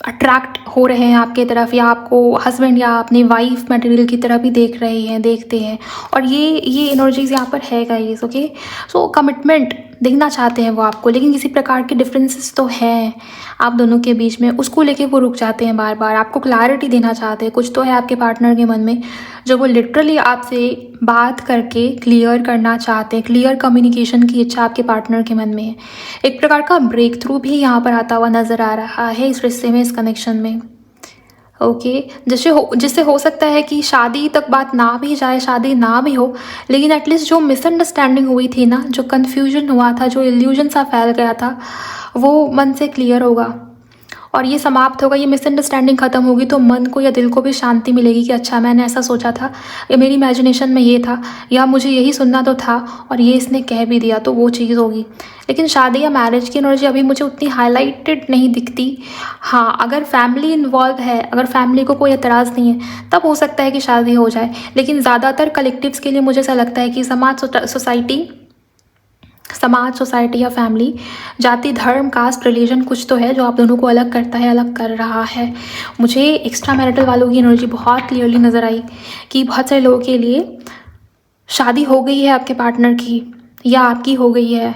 अट्रैक्ट हो रहे हैं आपके तरफ, या आपको हस्बैंड या अपनी वाइफ मटेरियल की तरह भी देख रहे हैं, देखते हैं, और ये एनर्जीज यहाँ पर है गाइस। ओके सो कमिटमेंट देखना चाहते हैं वो आपको, लेकिन किसी प्रकार के डिफरेंसेस तो हैं आप दोनों के बीच में, उसको लेके वो रुक जाते हैं बार बार। आपको क्लैरिटी देना चाहते हैं, कुछ तो है आपके पार्टनर के मन में जो वो लिटरली आपसे बात करके क्लियर करना चाहते हैं। क्लियर कम्युनिकेशन की इच्छा आपके पार्टनर के मन में है। एक प्रकार का ब्रेक थ्रू भी यहाँ पर आता हुआ नज़र आ रहा है इस रिश्ते में, इस कनेक्शन में। ओके, जिससे हो सकता है कि शादी तक बात ना भी जाए, शादी ना भी हो, लेकिन एटलीस्ट जो मिसअंडरस्टैंडिंग हुई थी ना, जो कन्फ्यूजन हुआ था, जो इल्यूजन सा फैल गया था, वो मन से क्लियर होगा और ये समाप्त होगा। ये मिसअंडरस्टैंडिंग ख़त्म होगी तो मन को या दिल को भी शांति मिलेगी कि अच्छा, मैंने ऐसा सोचा था, या मेरी इमेजिनेशन में ये था, या मुझे यही सुनना तो था और ये इसने कह भी दिया, तो वो चीज़ होगी। लेकिन शादी या मैरिज की एनर्जी अभी मुझे उतनी हाईलाइटेड नहीं दिखती। हाँ, अगर फैमिली इन्वॉल्व है, अगर फैमिली को कोई एतराज़ नहीं है, तब हो सकता है कि शादी हो जाए। लेकिन ज़्यादातर कलेक्टिव्स के लिए मुझे ऐसा लगता है कि समाज, सोसाइटी या फैमिली, जाति, धर्म, कास्ट, रिलीजन कुछ तो है जो आप दोनों को अलग करता है, अलग कर रहा है। मुझे एक्स्ट्रा मैरिटल वालों की एनर्जी बहुत क्लियरली नज़र आई कि बहुत सारे लोगों के लिए शादी हो गई है आपके पार्टनर की, या आपकी हो गई है।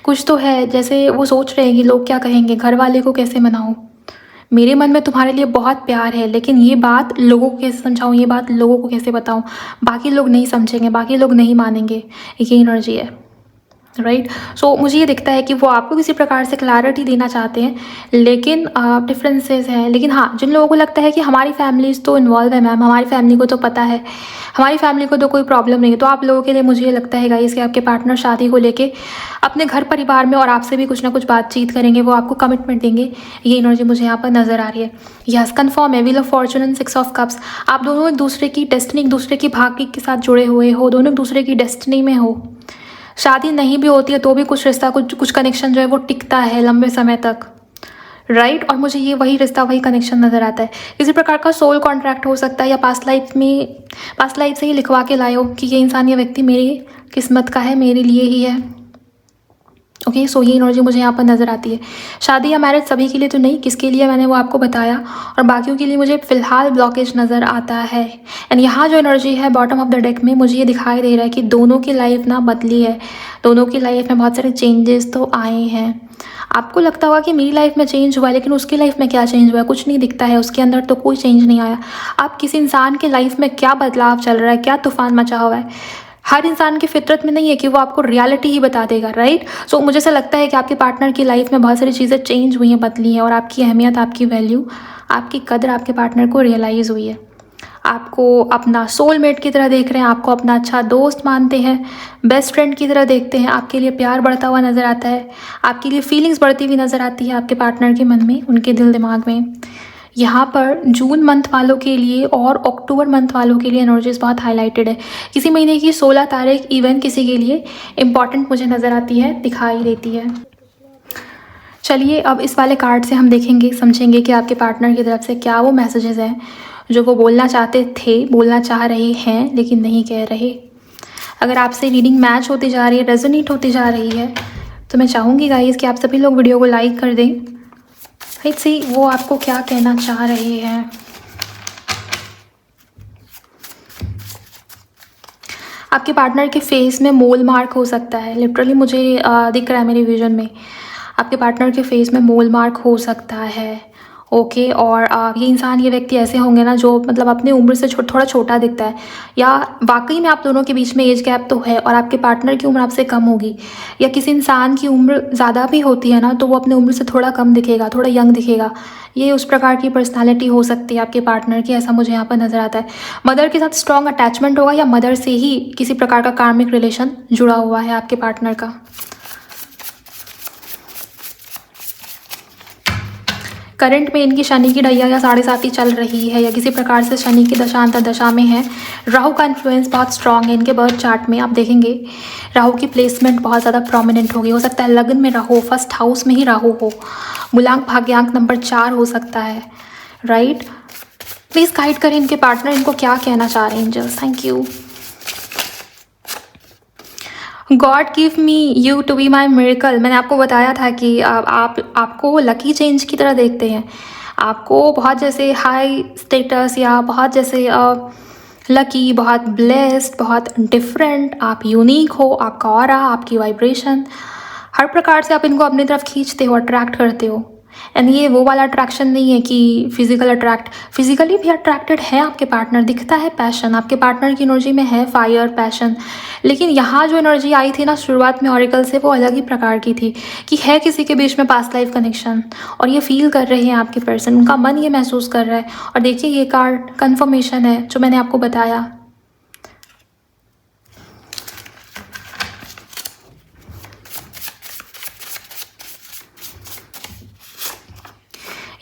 कुछ तो है, जैसे वो सोच रहे हैं कि लोग क्या कहेंगे, घर वाले को कैसे मनाऊं, मेरे मन में तुम्हारे लिए बहुत प्यार है, लेकिन ये बात लोगों को कैसे समझाऊं, ये बात लोगों को कैसे बताऊं, बाकी लोग नहीं समझेंगे, बाकी लोग नहीं मानेंगे। ये एनर्जी है, राइट। सो मुझे ये दिखता है कि वो आपको किसी प्रकार से क्लैरिटी देना चाहते हैं, लेकिन डिफरेंसेस हैं। लेकिन हाँ, जिन लोगों को लगता है कि हमारी फैमिलीज तो इन्वॉल्व है मैम, हमारी फैमिली को तो पता है, हमारी फैमिली को तो कोई प्रॉब्लम नहीं है, तो आप लोगों के लिए मुझे ये लगता है गाइस कि आपके पार्टनर शादी को लेके अपने घर परिवार में और आपसे भी कुछ ना कुछ बातचीत करेंगे, वो आपको कमिटमेंट देंगे। ये एनर्जी मुझे यहाँ पर नज़र आ रही है। यस, कन्फर्म है, wheel of Fortune and 6 of cups. आप दोनों एक दूसरे की डेस्टिनी, एक दूसरे की भाग्य के साथ जुड़े हुए हो, दोनों एक दूसरे की डेस्टिनी में हो। शादी नहीं भी होती है तो भी कुछ रिश्ता, कुछ कनेक्शन जो है वो टिकता है लंबे समय तक, राइट। और मुझे ये वही रिश्ता, वही कनेक्शन नज़र आता है। किसी प्रकार का सोल कॉन्ट्रैक्ट हो सकता है, या पास्ट लाइफ से ही लिखवा के लाए हो कि ये इंसान, ये व्यक्ति मेरी किस्मत का है, मेरे लिए ही है। ओके, सो ये एनर्जी मुझे यहाँ पर नज़र आती है। शादी या मैरिज सभी के लिए तो नहीं, किसके लिए मैंने वो आपको बताया, और बाकियों के लिए मुझे फ़िलहाल ब्लॉकेज नज़र आता है। एंड यहाँ जो एनर्जी है बॉटम ऑफ द डेक में, मुझे ये दिखाई दे रहा है कि दोनों की लाइफ ना बदली है, दोनों की लाइफ में बहुत सारे चेंजेस तो आए हैं। आपको लगता होगा कि मेरी लाइफ में चेंज हुआ है, लेकिन उसकी लाइफ में क्या चेंज हुआ है, कुछ नहीं दिखता है, उसके अंदर तो कोई चेंज नहीं आया। आप किसी इंसान के लाइफ में क्या बदलाव चल रहा है, क्या तूफान मचा हुआ है, हर इंसान की फितरत में नहीं है कि वो आपको रियलिटी ही बता देगा, राइट। सो मुझे ऐसा लगता है कि आपके पार्टनर की लाइफ में बहुत सारी चीज़ें चेंज हुई हैं, बदली हैं, और आपकी अहमियत, आपकी वैल्यू, आपकी कदर आपके पार्टनर को रियलाइज़ हुई है। आपको अपना सोलमेट की तरह देख रहे हैं, आपको अपना अच्छा दोस्त मानते हैं, बेस्ट फ्रेंड की तरह देखते हैं। आपके लिए प्यार बढ़ता हुआ नज़र आता है, आपके लिए फीलिंग्स बढ़ती हुई नज़र आती है आपके पार्टनर के मन में, उनके दिल दिमाग में। यहाँ पर जून मंथ वालों के लिए और अक्टूबर मंथ वालों के लिए एनर्जीज बहुत हाईलाइटेड है। किसी महीने की 16 तारीख इवन किसी के लिए इम्पॉर्टेंट मुझे नज़र आती है, दिखाई देती है। चलिए अब इस वाले कार्ड से हम देखेंगे, समझेंगे कि आपके पार्टनर की तरफ से क्या वो मैसेजेस हैं जो वो बोलना चाहते थे, बोलना चाह रहे हैं, लेकिन नहीं कह रहे। अगर आपसे रीडिंग मैच होती जा रही है, रेजोनेट होती जा रही है, तो मैं चाहूँगी गाइस कि आप सभी लोग वीडियो को लाइक कर दें। लेट्स सी वो आपको क्या कहना चाह रहे हैं। आपके पार्टनर के फेस में मोल मार्क हो सकता है, लिटरली मुझे दिख रहा है मेरे विजन में। आपके पार्टनर के फेस में मोल मार्क हो सकता है, ओके। और ये इंसान, ये व्यक्ति ऐसे होंगे ना जो मतलब अपनी उम्र से थोड़ा छोटा दिखता है, या वाकई में आप दोनों के बीच में एज गैप तो है और आपके पार्टनर की उम्र आपसे कम होगी, या किसी इंसान की उम्र ज़्यादा भी होती है ना तो वो अपनी उम्र से थोड़ा कम दिखेगा, थोड़ा यंग दिखेगा। ये उस प्रकार की पर्सनालिटी हो सकती है आपके पार्टनर की, ऐसा मुझे यहाँ पर नज़र आता है। मदर के साथ स्ट्रॉन्ग अटैचमेंट होगा, या मदर से ही किसी प्रकार का कार्मिक रिलेशन जुड़ा हुआ है आपके पार्टनर का। करंट में इनकी शनि की ढैया या 7.5 चल रही है, या किसी प्रकार से शनि की दशांतर दशा में है। राहु का इन्फ्लुएंस बहुत स्ट्रांग है इनके बर्थ चार्ट में। आप देखेंगे राहु की प्लेसमेंट बहुत ज़्यादा प्रोमिनेंट होगी। हो सकता है लग्न में राहु, फर्स्ट हाउस में ही राहु हो, मूलांक भाग्यांक नंबर 4 हो सकता है, राइट। प्लीज़ गाइड करें इनके पार्टनर, इनको क्या कहना चाह रहे हैं angels. Thank you. God give me you to be my miracle. मैंने आपको बताया था कि आपको लकी चेंज की तरह देखते हैं, आपको बहुत जैसे हाई स्टेटस या बहुत जैसे लकी, बहुत ब्लेस्ड, बहुत डिफरेंट, आप यूनिक हो, आपका ऑरा, आपकी वाइब्रेशन, हर प्रकार से आप इनको अपनी तरफ खींचते हो, अट्रैक्ट करते हो। एंड ये वो वाला अट्रैक्शन नहीं है कि फिजिकली भी अट्रैक्टेड है आपके पार्टनर, दिखता है पैशन आपके पार्टनर की एनर्जी में है, फायर पैशन। लेकिन यहाँ जो एनर्जी आई थी ना शुरुआत में ऑरिकल से, वो अलग ही प्रकार की थी कि है किसी के बीच में पास्ट लाइफ कनेक्शन, और ये फील कर रहे हैं आपके पर्सन, उनका मन ये महसूस कर रहा है। और देखिए ये कार्ड कन्फर्मेशन है जो मैंने आपको बताया।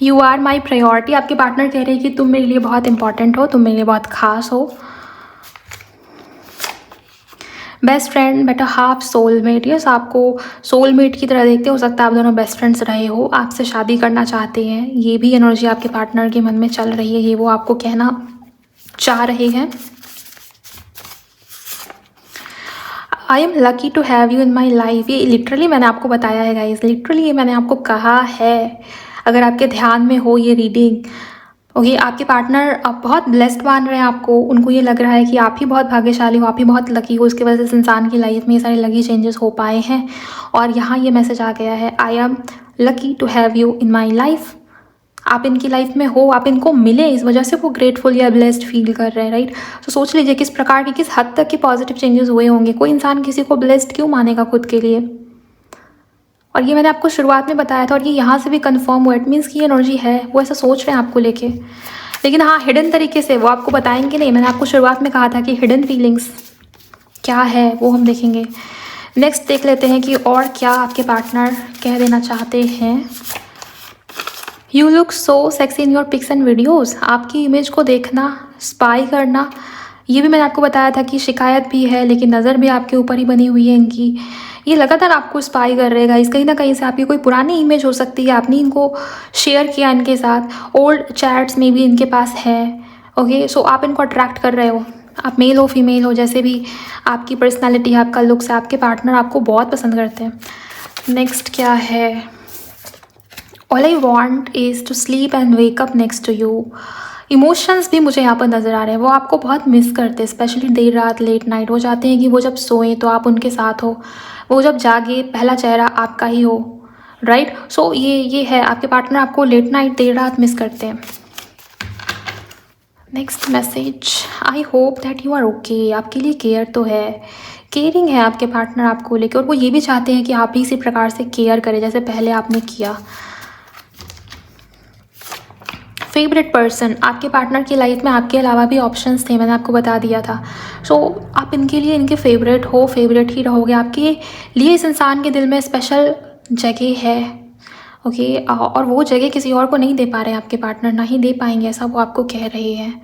You are my priority. आपके पार्टनर कह रहे हैं कि तुम मेरे लिए बहुत इंपॉर्टेंट हो, तुम मेरे लिए बहुत खास हो। Best friend, better half, soulmate. Yes, आपको सोलमेट की तरह देखते हो सकता है आप दोनों बेस्ट फ्रेंड्स रहे हो, आपसे शादी करना चाहते हैं, ये भी एनर्जी आपके पार्टनर के मन में चल रही है, ये वो आपको कहना चाह रहे हैं। I am lucky to have you in my life. ये लिटरली मैंने आपको बताया है गाइज, लिटरली ये मैंने आपको कहा है। अगर आपके ध्यान में हो ये रीडिंग, ओके, आपके पार्टनर अब बहुत ब्लेस्ड मान रहे हैं आपको, उनको ये लग रहा है कि आप ही बहुत भाग्यशाली हो, आप ही बहुत लकी हो, इसकी वजह से इस इंसान की लाइफ में ये सारे लकी चेंजेस हो पाए हैं। और यहाँ ये मैसेज आ गया है, I am lucky to have you in my life. आप इनकी लाइफ में हो, आप इनको मिले, इस वजह से वो ग्रेटफुल या ब्लेस्ड फील कर रहे हैं, राइट। तो सोच लीजिए किस प्रकार के, किस हद तक के पॉजिटिव चेंजेस हुए होंगे। कोई इंसान किसी को ब्लेस्ड क्यों मानेगा खुद के लिए। और ये मैंने आपको शुरुआत में बताया था, और ये यहाँ से भी कंफर्म हुआ। इट मीन्स की एनर्जी है, वो ऐसा सोच रहे हैं आपको लेके। लेकिन हाँ, हिडन तरीके से वो आपको बताएंगे नहीं। मैंने आपको शुरुआत में कहा था कि हिडन फीलिंग्स क्या है वो हम देखेंगे। नेक्स्ट देख लेते हैं कि और क्या आपके पार्टनर कह देना चाहते हैं। You look so sexy in your pics and videos. आपकी इमेज को देखना, स्पाई करना, ये भी मैंने आपको बताया था कि शिकायत भी है, लेकिन नज़र भी आपके ऊपर ही बनी हुई है इनकी। ये लगातार आपको स्पाई कर रहेगा। इस कहीं ना कहीं से आपकी कोई पुरानी इमेज हो सकती है, आपने इनको शेयर किया इनके साथ, ओल्ड चैट्स में भी इनके पास है। ओके, सो आप इनको अट्रैक्ट कर रहे हो, आप मेल हो फीमेल हो, जैसे भी आपकी पर्सनालिटी है, आपका लुक्स है, आपके पार्टनर आपको बहुत पसंद करते हैं। नेक्स्ट क्या है, all I want is to sleep and wake up next to you. Emotions भी मुझे यहाँ पर नज़र आ रहे हैं, वो आपको बहुत मिस करते हैं, स्पेशली देर रात, लेट नाइट। वो चाहते हैं कि वो जब सोएं तो आप उनके साथ हो, वो जब जागे पहला चेहरा आपका ही हो, राइट। सो ये है, आपके पार्टनर आपको लेट नाइट, देर रात मिस करते हैं। Next message, I hope that you are okay. आपके लिए केयर तो है, केयरिंग है आपके पार्टनर आपको लेकर, और वो ये भी चाहते हैं कि आप भी इसी प्रकार से केयर करें जैसे पहले आपने किया। फेवरेट पर्सन, आपके पार्टनर की लाइफ में आपके अलावा भी ऑप्शंस थे, मैंने आपको बता दिया था। सो आप इनके लिए इनके फेवरेट हो, फेवरेट ही रहोगे। आपके लिए इस इंसान के दिल में स्पेशल जगह है, ओके। और वो जगह किसी और को नहीं दे पा रहे हैं आपके पार्टनर, ना ही दे पाएंगे, ऐसा वो आपको कह रहे हैं।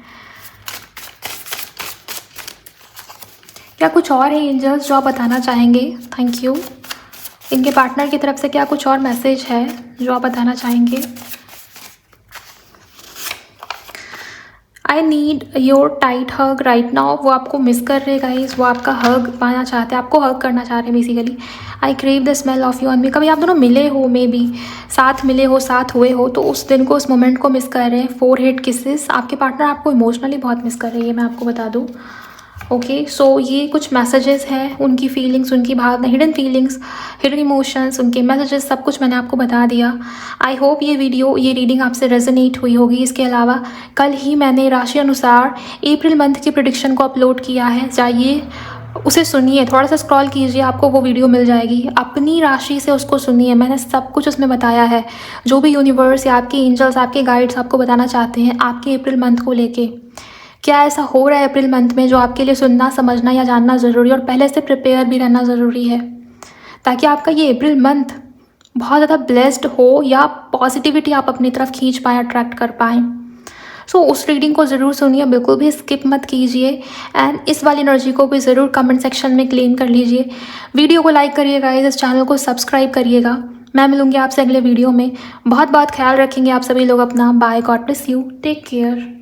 क्या कुछ और है एंजल्स जो आप बताना चाहेंगे? Thank you. इनके पार्टनर की तरफ से क्या कुछ और मैसेज है जो आप बताना चाहेंगे? I need your tight hug right now. वो आपको मिस कर रहे गाइस, वो आपका हग पाना चाहते हैं, आपको हग करना चाह रहे हैं basically. I crave the smell of you on me. कभी आप दोनों मिले हो, मे बी साथ मिले हो, साथ हुए हो, तो उस दिन को, उस मोमेंट को मिस कर रहे हैं। फोरहेड किसेस, आपके पार्टनर आपको इमोशनली बहुत मिस कर रही है, मैं आपको बता दूँ। ओके, सो ये कुछ मैसेजेस हैं, उनकी फीलिंग्स, उनकी भावना, हिडन फीलिंग्स, हिडन इमोशंस, उनके मैसेजेस, सब कुछ मैंने आपको बता दिया। आई होप ये वीडियो, ये रीडिंग आपसे रेजोनेट हुई होगी। इसके अलावा कल ही मैंने राशि अनुसार अप्रैल मंथ की प्रेडिक्शन को अपलोड किया है, जाइए उसे सुनिए, थोड़ा सा स्क्रॉल कीजिए, आपको वो वीडियो मिल जाएगी। अपनी राशि से उसको सुनिए, मैंने सब कुछ उसमें बताया है, जो भी यूनिवर्स या आपके एंजल्स, आपके गाइड्स आपको बताना चाहते हैं आपके अप्रैल मंथ को लेके। क्या ऐसा हो रहा है अप्रैल मंथ में जो आपके लिए सुनना, समझना या जानना ज़रूरी है, और पहले से प्रिपेयर भी रहना ज़रूरी है, ताकि आपका ये अप्रैल मंथ बहुत ज़्यादा ब्लेस्ड हो, या पॉजिटिविटी आप अपनी तरफ खींच पाएँ, अट्रैक्ट कर पाएँ। सो उस रीडिंग को ज़रूर सुनिए, बिल्कुल भी स्किप मत कीजिए। एंड इस वाली एनर्जी को भी ज़रूर कमेंट सेक्शन में क्लेम कर लीजिए। वीडियो को लाइक करिएगा, इस चैनल को सब्सक्राइब करिएगा। मैं मिलूँगी आपसे अगले वीडियो में। बहुत बहुत ख्याल रखेंगे आप सभी लोग अपना। Bye, God bless you, take care.